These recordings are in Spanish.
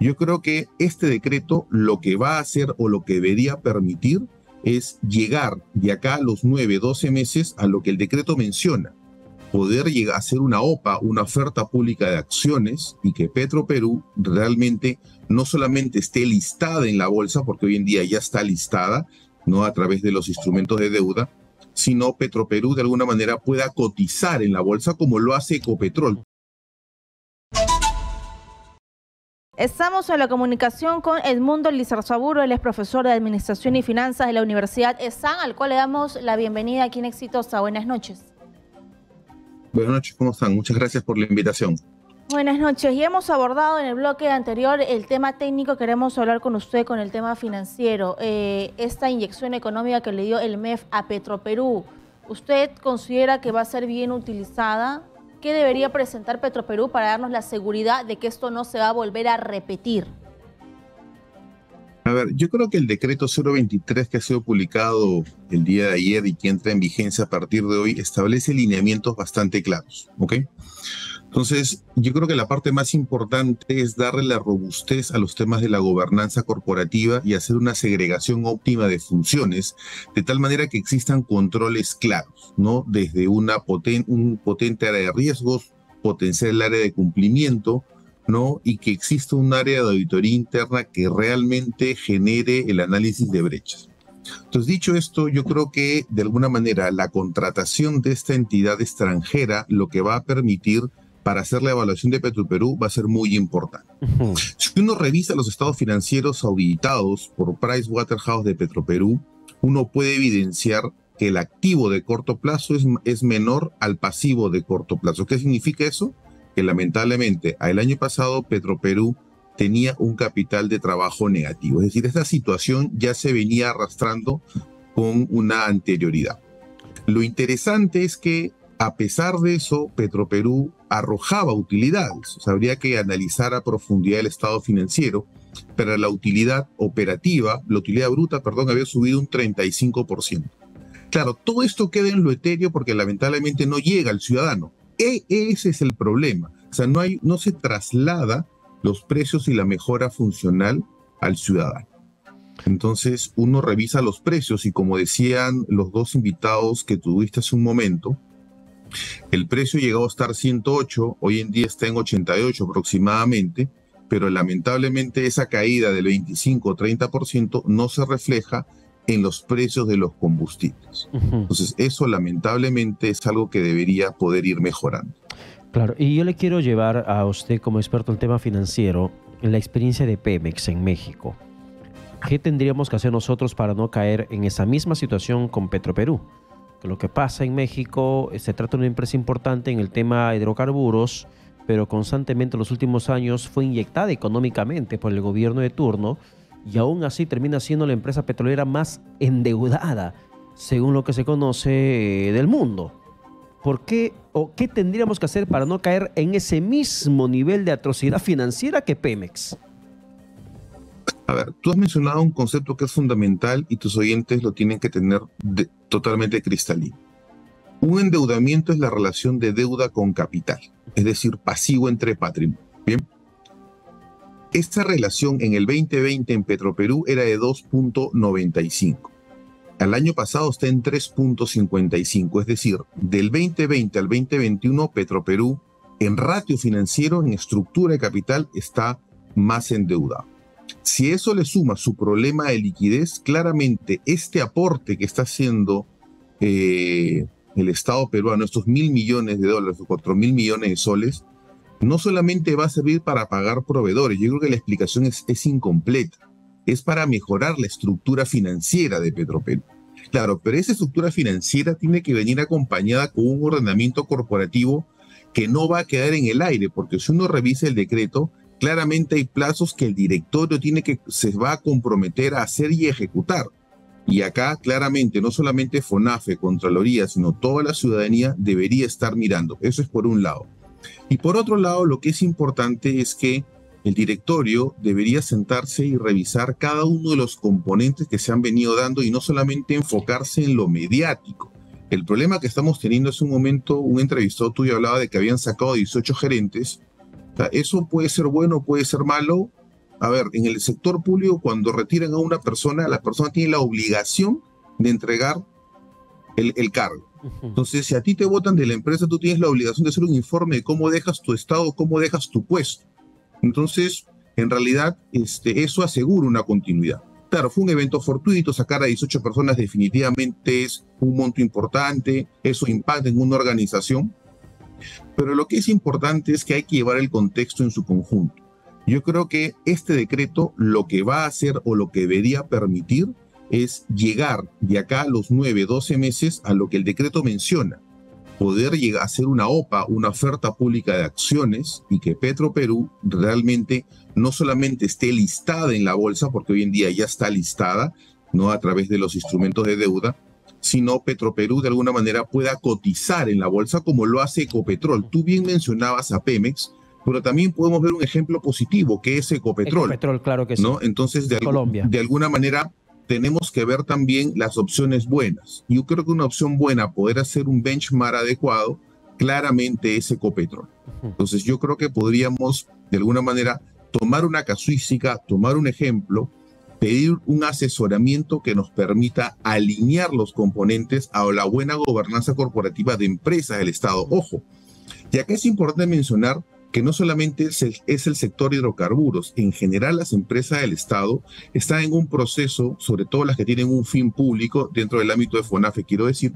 Yo creo que este decreto lo que va a hacer o lo que debería permitir es llegar de acá a los 9, 12 meses a lo que el decreto menciona, poder llegar a hacer una OPA, una oferta pública de acciones, y que Petroperú realmente no solamente esté listada en la bolsa, porque hoy en día ya está listada, no a través de los instrumentos de deuda, sino Petroperú de alguna manera pueda cotizar en la bolsa como lo hace Ecopetrol. Estamos en la comunicación con Edmundo Lizarzaburu, él es profesor de Administración y Finanzas de la Universidad ESAN, al cual le damos la bienvenida aquí en Exitosa. Buenas noches. Buenas noches, ¿cómo están? Muchas gracias por la invitación. Buenas noches. Ya hemos abordado en el bloque anterior el tema técnico. Queremos hablar con usted con el tema financiero. Esta inyección económica que le dio el MEF a Petroperú, ¿usted considera que va a ser bien utilizada? ¿Qué debería presentar Petroperú para darnos la seguridad de que esto no se va a volver a repetir? A ver, yo creo que el decreto 023 que ha sido publicado el día de ayer y que entra en vigencia a partir de hoy establece lineamientos bastante claros, ¿ok? Entonces, yo creo que la parte más importante es darle la robustez a los temas de la gobernanza corporativa y hacer una segregación óptima de funciones, de tal manera que existan controles claros, ¿no? Desde un potente área de riesgos, potenciar el área de cumplimiento, ¿no? Y que exista un área de auditoría interna que realmente genere el análisis de brechas. Entonces, dicho esto, yo creo que de alguna manera la contratación de esta entidad extranjera lo que va a permitir para hacer la evaluación de Petroperú va a ser muy importante. Si uno revisa los estados financieros auditados por Pricewaterhouse de Petroperú, uno puede evidenciar que el activo de corto plazo es menor al pasivo de corto plazo. ¿Qué significa eso? Que lamentablemente el año pasado Petroperú tenía un capital de trabajo negativo. Es decir, esta situación ya se venía arrastrando con una anterioridad. Lo interesante es que a pesar de eso, Petroperú arrojaba utilidades. O sea, habría que analizar a profundidad el estado financiero, pero la utilidad operativa, la utilidad bruta, perdón, había subido un 35%. Claro, todo esto queda en lo etéreo porque lamentablemente no llega al ciudadano. Ese es el problema. O sea, no se traslada los precios y la mejora funcional al ciudadano. Entonces, uno revisa los precios y como decían los dos invitados que tuviste hace un momento, el precio llegó a estar 108, hoy en día está en 88 aproximadamente, pero lamentablemente esa caída del 25 o 30% no se refleja en los precios de los combustibles. Entonces, eso lamentablemente es algo que debería poder ir mejorando. Claro, y yo le quiero llevar a usted como experto en tema financiero en la experiencia de Pemex en México. ¿Qué tendríamos que hacer nosotros para no caer en esa misma situación con Petroperú? Que lo que pasa en México, se trata de una empresa importante en el tema de hidrocarburos, pero constantemente en los últimos años fue inyectada económicamente por el gobierno de turno y aún así termina siendo la empresa petrolera más endeudada, según lo que se conoce del mundo. ¿Por qué o qué tendríamos que hacer para no caer en ese mismo nivel de atrocidad financiera que Pemex? A ver, tú has mencionado un concepto que es fundamental y tus oyentes lo tienen que tener totalmente cristalino. Un endeudamiento es la relación de deuda con capital, es decir, pasivo entre patrimonio. Bien. Esta relación en el 2020 en Petroperú era de 2.95. Al año pasado está en 3.55, es decir, del 2020 al 2021 Petroperú en ratio financiero, en estructura de capital, está más endeudado. Si eso le suma su problema de liquidez, claramente este aporte que está haciendo el Estado peruano, estos $1.000 millones, o 4.000 millones de soles, no solamente va a servir para pagar proveedores, yo creo que la explicación es incompleta, es para mejorar la estructura financiera de Petroperú. Claro, pero esa estructura financiera tiene que venir acompañada con un ordenamiento corporativo que no va a quedar en el aire, porque si uno revisa el decreto, claramente hay plazos que el directorio se va a comprometer a hacer y ejecutar. Y acá claramente no solamente FONAFE, Contraloría, sino toda la ciudadanía debería estar mirando. Eso es por un lado. Y por otro lado, lo que es importante es que el directorio debería sentarse y revisar cada uno de los componentes que se han venido dando y no solamente enfocarse en lo mediático. El problema que estamos teniendo hace un momento, un entrevistado tuyo hablaba de que habían sacado 18 gerentes. O sea, eso puede ser bueno, puede ser malo. A ver, en el sector público, cuando retiran a una persona, la persona tiene la obligación de entregar el cargo. Entonces, si a ti te votan de la empresa, tú tienes la obligación de hacer un informe de cómo dejas tu estado, cómo dejas tu puesto. Entonces, en realidad, eso asegura una continuidad. Claro, fue un evento fortuito, sacar a 18 personas definitivamente es un monto importante, eso impacta en una organización, pero lo que es importante es que hay que llevar el contexto en su conjunto. Yo creo que este decreto lo que va a hacer o lo que debería permitir es llegar de acá a los 9, 12 meses a lo que el decreto menciona, poder llegar a hacer una OPA, una oferta pública de acciones, y que Petroperú realmente no solamente esté listada en la bolsa, porque hoy en día ya está listada, no a través de los instrumentos de deuda, sino Petroperú de alguna manera pueda cotizar en la bolsa como lo hace Ecopetrol. Tú bien mencionabas a Pemex, pero también podemos ver un ejemplo positivo, que es Ecopetrol. Ecopetrol, claro que sí. ¿No? Entonces, de alguna manera, tenemos que ver también las opciones buenas. Yo creo que una opción buena, poder hacer un benchmark adecuado, claramente es Ecopetrol. Entonces, yo creo que podríamos, de alguna manera, tomar una casuística, tomar un ejemplo, pedir un asesoramiento que nos permita alinear los componentes a la buena gobernanza corporativa de empresas del Estado. Ojo, y acá es importante mencionar que no solamente es el sector hidrocarburos, en general las empresas del Estado están en un proceso, sobre todo las que tienen un fin público dentro del ámbito de FONAFE, quiero decir,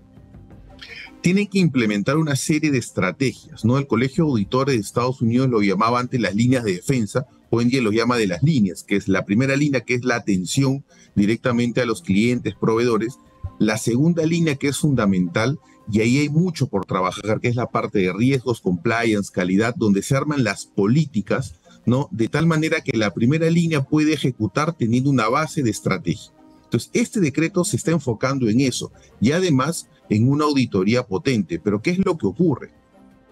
tienen que implementar una serie de estrategias, ¿no? El Colegio de Auditores de Estados Unidos lo llamaba antes las líneas de defensa, hoy en día lo llama de las líneas, que es la primera línea, que es la atención directamente a los clientes, proveedores, la segunda línea, que es fundamental, y ahí hay mucho por trabajar, que es la parte de riesgos, compliance, calidad, donde se arman las políticas, ¿no? De tal manera que la primera línea puede ejecutar teniendo una base de estrategia. Entonces, este decreto se está enfocando en eso, y además en una auditoría potente. Pero ¿qué es lo que ocurre?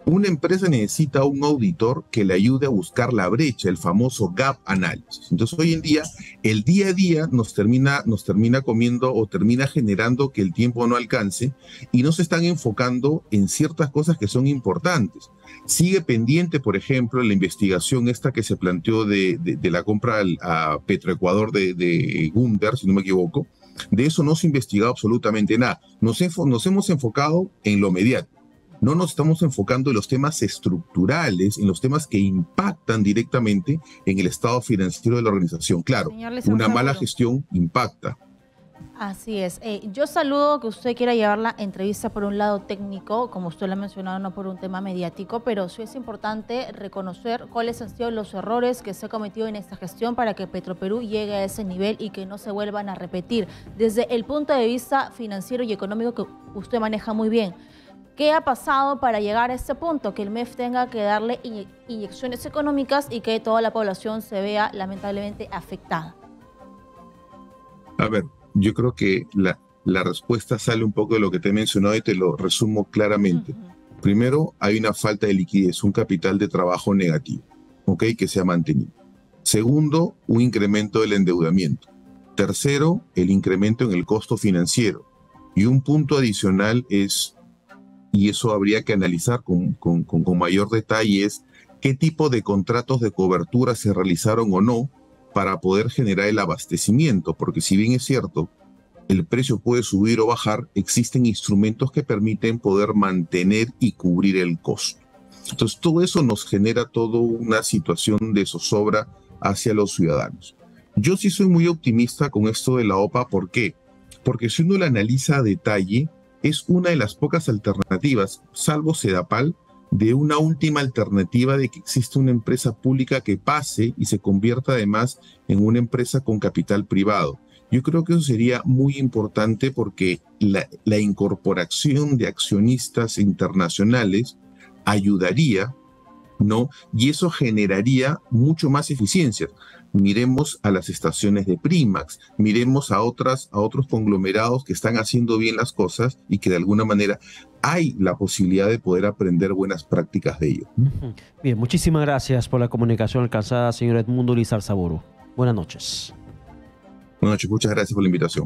Una empresa necesita un auditor que le ayude a buscar la brecha, el famoso gap analysis. Entonces, hoy en día, el día a día nos termina comiendo o termina generando que el tiempo no alcance y no se están enfocando en ciertas cosas que son importantes. Sigue pendiente, por ejemplo, la investigación esta que se planteó de la compra a Petroecuador de Gundar, si no me equivoco. De eso no se ha investigado absolutamente nada. Nos hemos enfocado en lo mediático. No nos estamos enfocando en los temas estructurales, en los temas que impactan directamente en el estado financiero de la organización. Claro, una mala gestión impacta. Así es. Yo saludo que usted quiera llevar la entrevista por un lado técnico, como usted lo ha mencionado, no por un tema mediático, pero sí es importante reconocer cuáles han sido los errores que se han cometido en esta gestión para que Petroperú llegue a ese nivel y que no se vuelvan a repetir. Desde el punto de vista financiero y económico que usted maneja muy bien, ¿qué ha pasado para llegar a este punto? Que el MEF tenga que darle inyecciones económicas y que toda la población se vea lamentablemente afectada. A ver, yo creo que la respuesta sale un poco de lo que te he mencionado y te lo resumo claramente. Primero, hay una falta de liquidez, un capital de trabajo negativo, ¿ok? Que se ha mantenido. Segundo, un incremento del endeudamiento. Tercero, el incremento en el costo financiero. Y un punto adicional es, y eso habría que analizar con mayor detalle, es qué tipo de contratos de cobertura se realizaron o no para poder generar el abastecimiento, porque si bien es cierto, el precio puede subir o bajar, existen instrumentos que permiten poder mantener y cubrir el costo. Entonces, todo eso nos genera toda una situación de zozobra hacia los ciudadanos. Yo sí soy muy optimista con esto de la OPA, ¿por qué? Porque si uno la analiza a detalle, es una de las pocas alternativas, salvo Sedapal, de una última alternativa de que existe una empresa pública que pase y se convierta además en una empresa con capital privado. Yo creo que eso sería muy importante porque la incorporación de accionistas internacionales ayudaría, ¿no? Y eso generaría mucho más eficiencia. Miremos a las estaciones de Primax, miremos a otros conglomerados que están haciendo bien las cosas y que de alguna manera hay la posibilidad de poder aprender buenas prácticas de ello. Bien, muchísimas gracias por la comunicación alcanzada, señor Edmundo Lizarzaburu. Buenas noches. Buenas noches, muchas gracias por la invitación.